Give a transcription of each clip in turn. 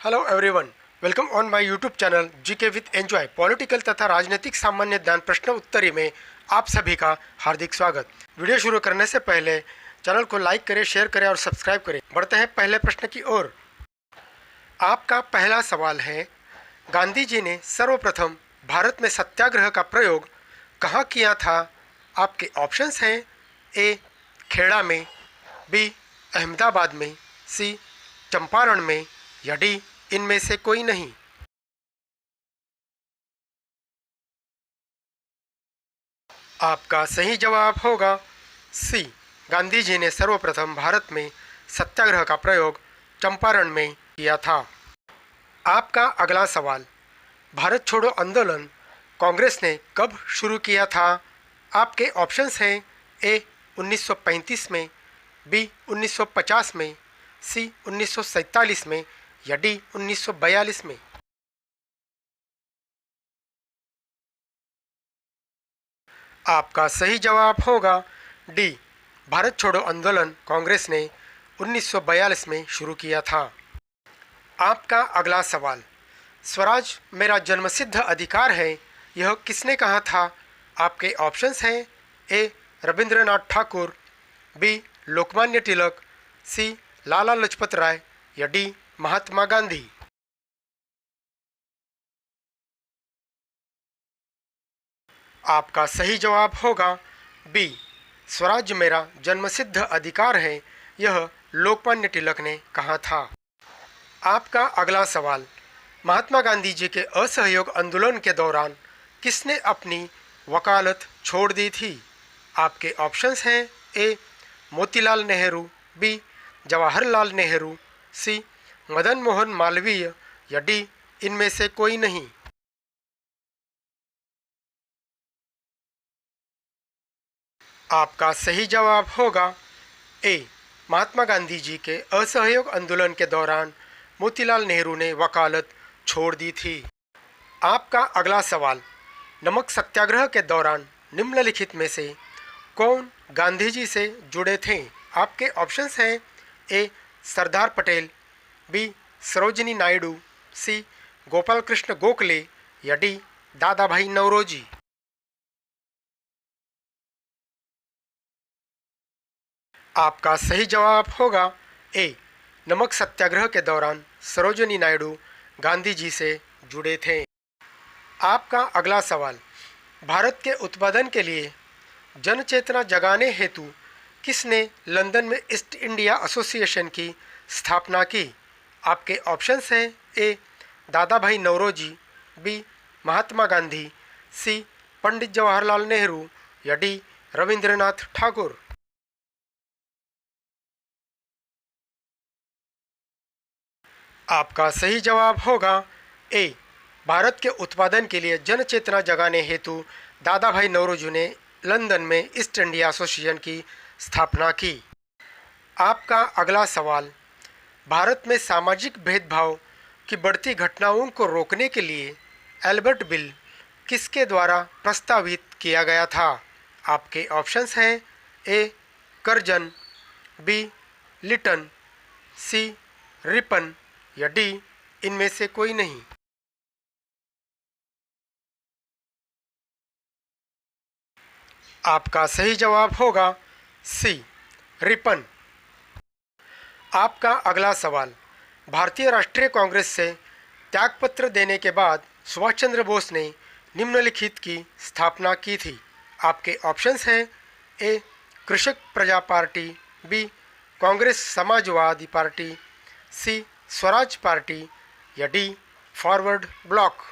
Hello everyone, welcome on my YouTube channel GK with enjoy. Political तथा राजनीतिक सामान्य ज्ञान प्रश्न उत्तरी में आप सभी का हार्दिक स्वागत। वीडियो शुरू करने से पहले चैनल को लाइक करें, शेयर करें और सब्सक्राइब करें। बढ़ते हैं पहले प्रश्न की ओर। आपका पहला सवाल है, गांधी जी ने सर्वप्रथम भारत में सत्याग्रह का प्रयोग कहाँ किया था? आपके ऑप्शंस हैं ए खेड़ा में, बी अहमदाबाद में, सी चंपारण में या डी इनमें से कोई नहीं। आपका सही जवाब होगा सी, गांधी जी ने सर्वप्रथम भारत में सत्याग्रह का प्रयोग चंपारण में किया था। आपका अगला सवाल, भारत छोड़ो आंदोलन कांग्रेस ने कब शुरू किया था? आपके ऑप्शंस हैं ए 1935 में, बी 1950 में, सी 1947 में या डी 1942 में। आपका सही जवाब होगा डी, भारत छोड़ो आंदोलन कांग्रेस ने 1942 में शुरू किया था। आपका अगला सवाल, स्वराज मेरा जन्मसिद्ध अधिकार है, यह किसने कहा था? आपके ऑप्शंस हैं ए रविंद्रनाथ ठाकुर, बी लोकमान्य तिलक, सी लाला लाजपत राय या डी महात्मा गांधी। आपका सही जवाब होगा बी, स्वराज मेरा जन्मसिद्ध अधिकार है, यह लोकमान्य तिलक ने कहा था। आपका अगला सवाल, महात्मा गांधी जी के असहयोग आंदोलन के दौरान किसने अपनी वकालत छोड़ दी थी? आपके ऑप्शंस हैं ए मोतीलाल नेहरू, बी जवाहरलाल नेहरू, सी मदन मोहन मालवीय या डी इनमें से कोई नहीं। आपका सही जवाब होगा ए, महात्मा गांधी जी के असहयोग आंदोलन के दौरान मोतीलाल नेहरू ने वकालत छोड़ दी थी। आपका अगला सवाल, नमक सत्याग्रह के दौरान निम्नलिखित में से कौन गांधी जी से जुड़े थे? आपके ऑप्शंस हैं ए सरदार पटेल, बी सरोजिनी नायडू, सी गोपाल कृष्ण गोखले या डी दादा भाई नौरोजी। आपका सही जवाब होगा ए, नमक सत्याग्रह के दौरान सरोजिनी नायडू गांधी जी से जुड़े थे। आपका अगला सवाल, भारत के उत्पादन के लिए जनचेतना जगाने हेतु किसने लंदन में ईस्ट इंडिया एसोसिएशन की स्थापना की? आपके ऑप्शंस हैं ए दादा भाई नौरोजी, बी महात्मा गांधी, सी पंडित जवाहरलाल नेहरू या डी रविंद्रनाथ ठाकुर। आपका सही जवाब होगा ए, भारत के उत्पादन के लिए जनचेतना जगाने हेतु दादा भाई नौरोजी ने लंदन में ईस्ट इंडिया एसोसिएशन की स्थापना की। आपका अगला सवाल, भारत में सामाजिक भेदभाव की बढ़ती घटनाओं को रोकने के लिए एल्बर्ट बिल किसके द्वारा प्रस्तावित किया गया था? आपके ऑप्शंस हैं ए कर्जन, बी लिटन, सी रिपन या डी इनमें से कोई नहीं। आपका सही जवाब होगा सी रिपन। आपका अगला सवाल, भारतीय राष्ट्रीय कांग्रेस से त्यागपत्र देने के बाद सुभाष चंद्र बोस ने निम्नलिखित की स्थापना की थी। आपके ऑप्शंस हैं A Krishak Praja party, B Congress Samajwadi party, C Swaraj party या डी फॉरवर्ड ब्लॉक।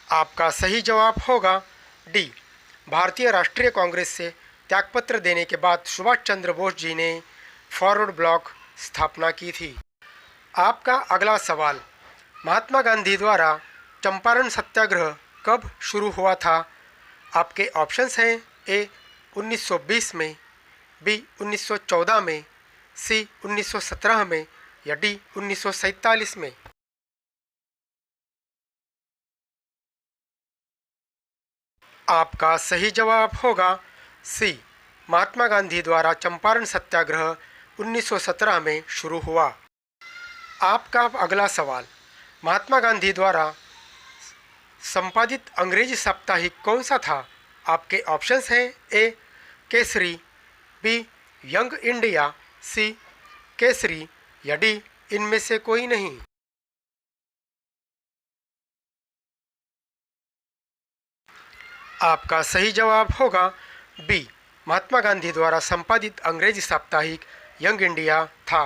आपका सही जवाब होगा डी, भारतीय राष्ट्रीय कांग्रेस से त्यागपत्र देने के बाद सुभाष चंद्र बोस जी ने फॉरवर्ड ब्लॉक स्थापना की थी। आपका अगला सवाल, महात्मा गांधी द्वारा चंपारण सत्याग्रह कब शुरू हुआ था? आपके ऑप्शंस हैं ए 1920 में, बी 1914 में, सी 1917 में या डी 1947 में। आपका सही जवाब होगा सी, महात्मा गांधी द्वारा चंपारण सत्याग्रह 1917 में शुरू हुआ। आपका अगला सवाल, महात्मा गांधी द्वारा संपादित अंग्रेजी साप्ताहिक कौन सा था? आपके ऑप्शंस हैं ए केसरी, बी यंग इंडिया, सी केसरी या डी इनमें से कोई नहीं। आपका सही जवाब होगा बी, महात्मा गांधी द्वारा संपादित अंग्रेजी साप्ताहिक यंग इंडिया था।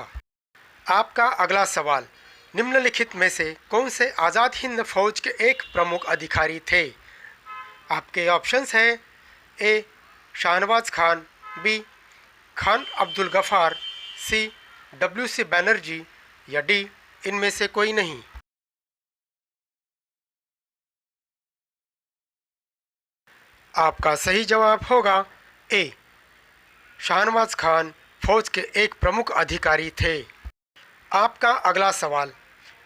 आपका अगला सवाल, निम्नलिखित में से कौन से आज़ाद हिंद फौज के एक प्रमुख अधिकारी थे? आपके ऑप्शंस हैं ए शाहनवाज खान, बी खान अब्दुल गफ़ार, सी WC बनर्जी या डी इनमें से कोई नहीं। आपका सही जवाब होगा ए, शाहनवाज खान फौज के एक प्रमुख अधिकारी थे। आपका अगला सवाल,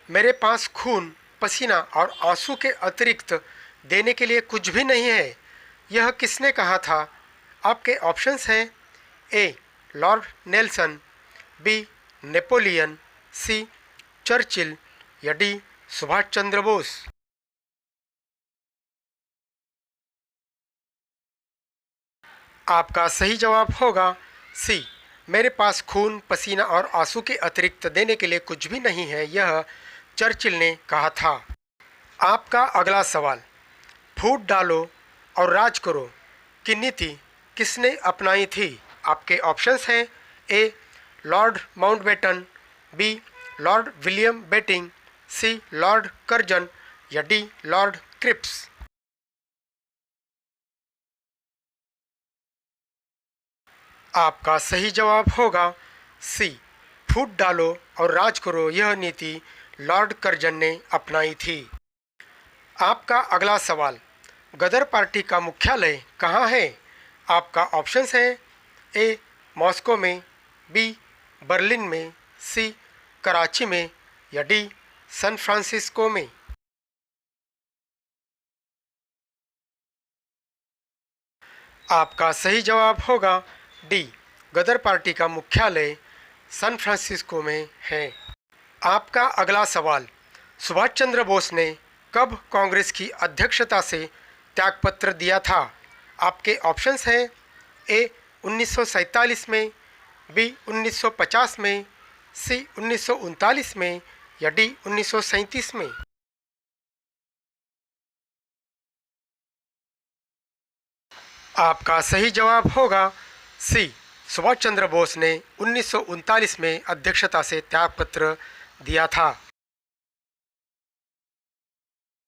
मेरे पास खून, पसीना और आंसू के अतिरिक्त देने के लिए कुछ भी नहीं है, यह किसने कहा था? आपके ऑप्शंस हैं A Lord Nelson, B Napoleon, C Churchill या डी सुभाष चंद्र बोस। आपका सही जवाब होगा सी, मेरे पास खून, पसीना और आंसू के अतिरिक्त देने के लिए कुछ भी नहीं है, यह चर्चिल ने कहा था। आपका अगला सवाल, फूट डालो और राज करो की नीति किसने अपनाई थी? आपके ऑप्शंस हैं A Lord Mountbatten, B Lord William Bentinck, C Lord Curzon या डी लॉर्ड क्रिप्स। आपका सही जवाब होगा सी, फूट डालो और राज करो यह नीति लॉर्ड कर्जन ने अपनाई थी। आपका अगला सवाल, गदर पार्टी का मुख्यालय कहाँ है? आपका ऑप्शंस है ए मॉस्को में, बी बर्लिन में, सी कराची में या डी सैन फ्रांसिस्को में। आपका सही जवाब होगा डी, गदर पार्टी का मुख्यालय सैन फ्रांसिस्को में है। आपका अगला सवाल, सुभाष चंद्र बोस ने कब कांग्रेस की अध्यक्षता से त्यागपत्र दिया था? आपके ऑप्शंस हैं ए 1947 में, बी 1950 में, सी 1939 में या डी 1937 में। आपका सही जवाब होगा सी, सुभाष चंद्र बोस ने 1939 में अध्यक्षता से त्यागपत्र दिया था।